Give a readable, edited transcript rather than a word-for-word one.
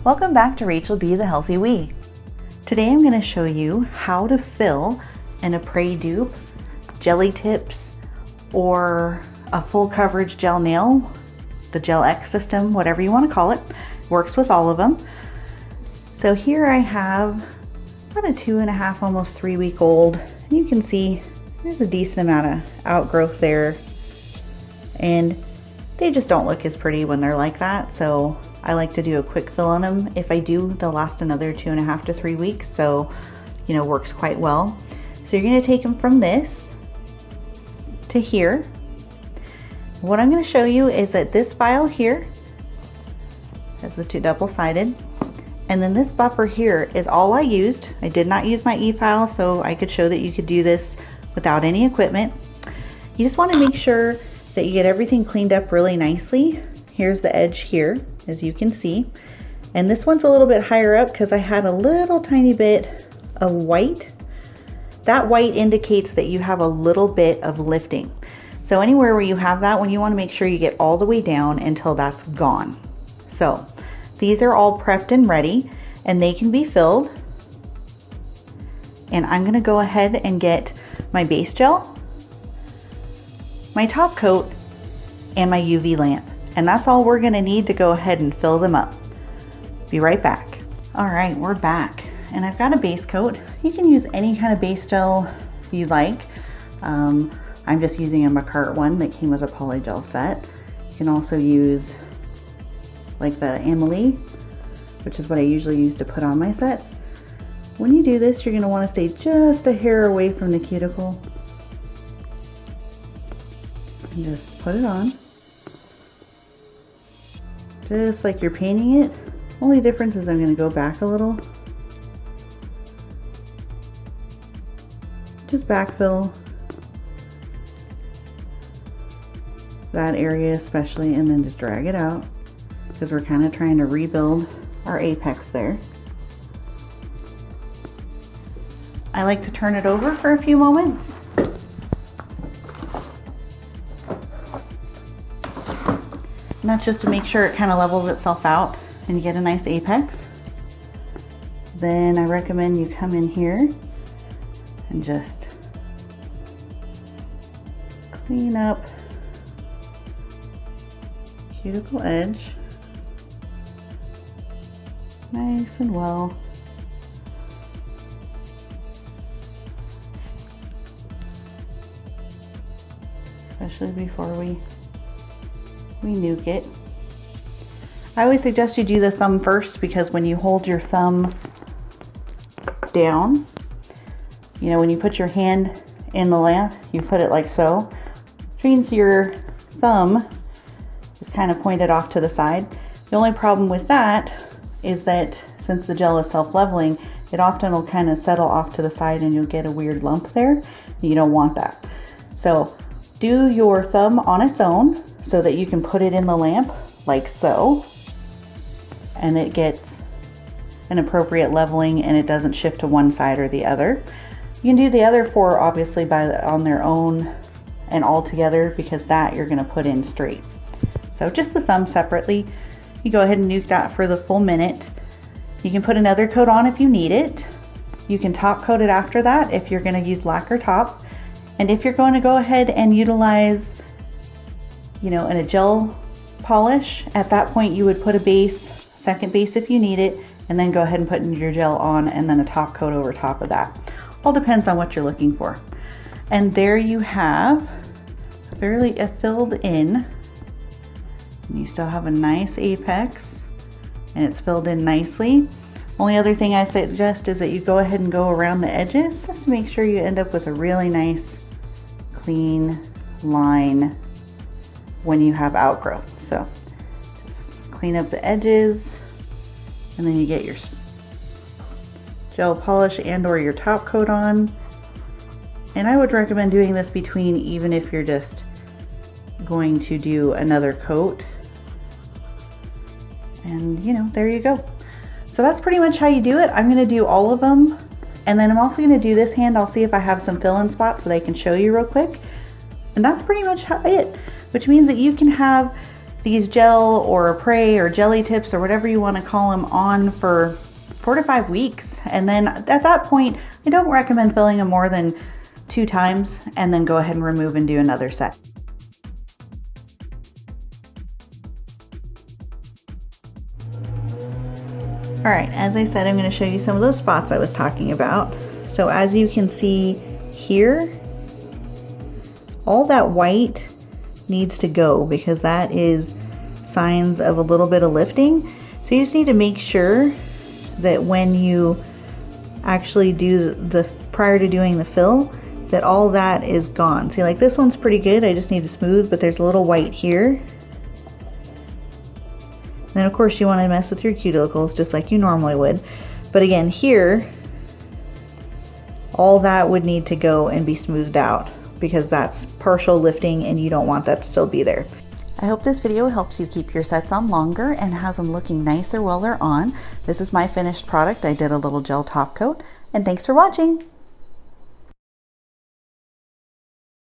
Welcome back to Rachel B. the Healthy Wee. Today I'm going to show you how to fill an Apres dupe, jelly tips, or a full coverage gel nail, the Gel X system, whatever you want to call it. Works with all of them. So here I have about a 2.5, almost 3 week old. And you can see there's a decent amount of outgrowth there. And they just don't look as pretty when they're like that. So I like to do a quick fill on them. If I do, they'll last another 2.5 to 3 weeks. So, you know, works quite well. So you're going to take them from this to here. What I'm going to show you is that this file here has the two double-sided. And then this buffer here is all I used. I did not use my e-file, so I could show that you could do this without any equipment. You just want to make sure that you get everything cleaned up really nicely. Here's the edge here, as you can see. And this one's a little bit higher up because I had a little tiny bit of white. That white indicates that you have a little bit of lifting. So anywhere where you have that one, you want to make sure you get all the way down until that's gone. So these are all prepped and ready, and they can be filled. And I'm going to go ahead and get my base gel, my top coat, and my UV lamp. And that's all we're going to need to go ahead and fill them up. Be right back. All right, we're back. And I've got a base coat. You can use any kind of base gel you like. I'm just using a Macart one that came with a polygel set. You can also use like the Amelie, which is what I usually use to put on my sets. When you do this, you're going to want to stay just a hair away from the cuticle. And just put it on. Just like you're painting it. Only difference is I'm going to go back a little. Just backfill that area especially, and then just drag it out because we're kind of trying to rebuild our apex there. I like to turn it over for a few moments. And that's just to make sure it kind of levels itself out and you get a nice apex. Then I recommend you come in here and just clean up cuticle edge nice and well. Especially before we nuke it. I always suggest you do the thumb first because when you hold your thumb down, you know, when you put your hand in the lamp, you put it like so, which means your thumb is kind of pointed off to the side. The only problem with that is that since the gel is self-leveling, it often will kind of settle off to the side and you'll get a weird lump there. You don't want that. So do your thumb on its own so that you can put it in the lamp like so, and it gets an appropriate leveling and it doesn't shift to one side or the other. You can do the other four obviously on their own and all together because that you're going to put in straight. So just the thumb separately. You go ahead and nuke that for the full minute. You can put another coat on if you need it. You can top coat it after that if you're going to use lacquer top. And if you're going to go ahead and utilize, you know, in a gel polish, at that point you would put a base, second base if you need it, and then go ahead and put your gel on and then a top coat over top of that. All depends on what you're looking for. And there you have fairly filled in. And you still have a nice apex and it's filled in nicely. Only other thing I suggest is that you go ahead and go around the edges just to make sure you end up with a really nice clean line when you have outgrowth. So just clean up the edges and then you get your gel polish and or your top coat on. And I would recommend doing this between, even if you're just going to do another coat. And you know, there you go. So that's pretty much how you do it. I'm going to do all of them, and then I'm also going to do this hand. I'll see if I have some fill-in spots that I can show you real quick. And that's pretty much it, which means that you can have these gel or spray or jelly tips or whatever you want to call them on for 4 to 5 weeks. And then at that point, I don't recommend filling them more than 2 times, and then go ahead and remove and do another set. All right, as I said, I'm going to show you some of those spots I was talking about. So as you can see here, all that white needs to go because that is signs of a little bit of lifting. So you just need to make sure that when you actually do prior to doing the fill, that all that is gone. See, like this one's pretty good. I just need to smooth, but there's a little white here. Then of course you want to mess with your cuticles just like you normally would. But again, here, all that would need to go and be smoothed out because that's partial lifting and you don't want that to still be there. I hope this video helps you keep your sets on longer and has them looking nicer while they're on. This is my finished product. I did a little gel top coat, and thanks for watching.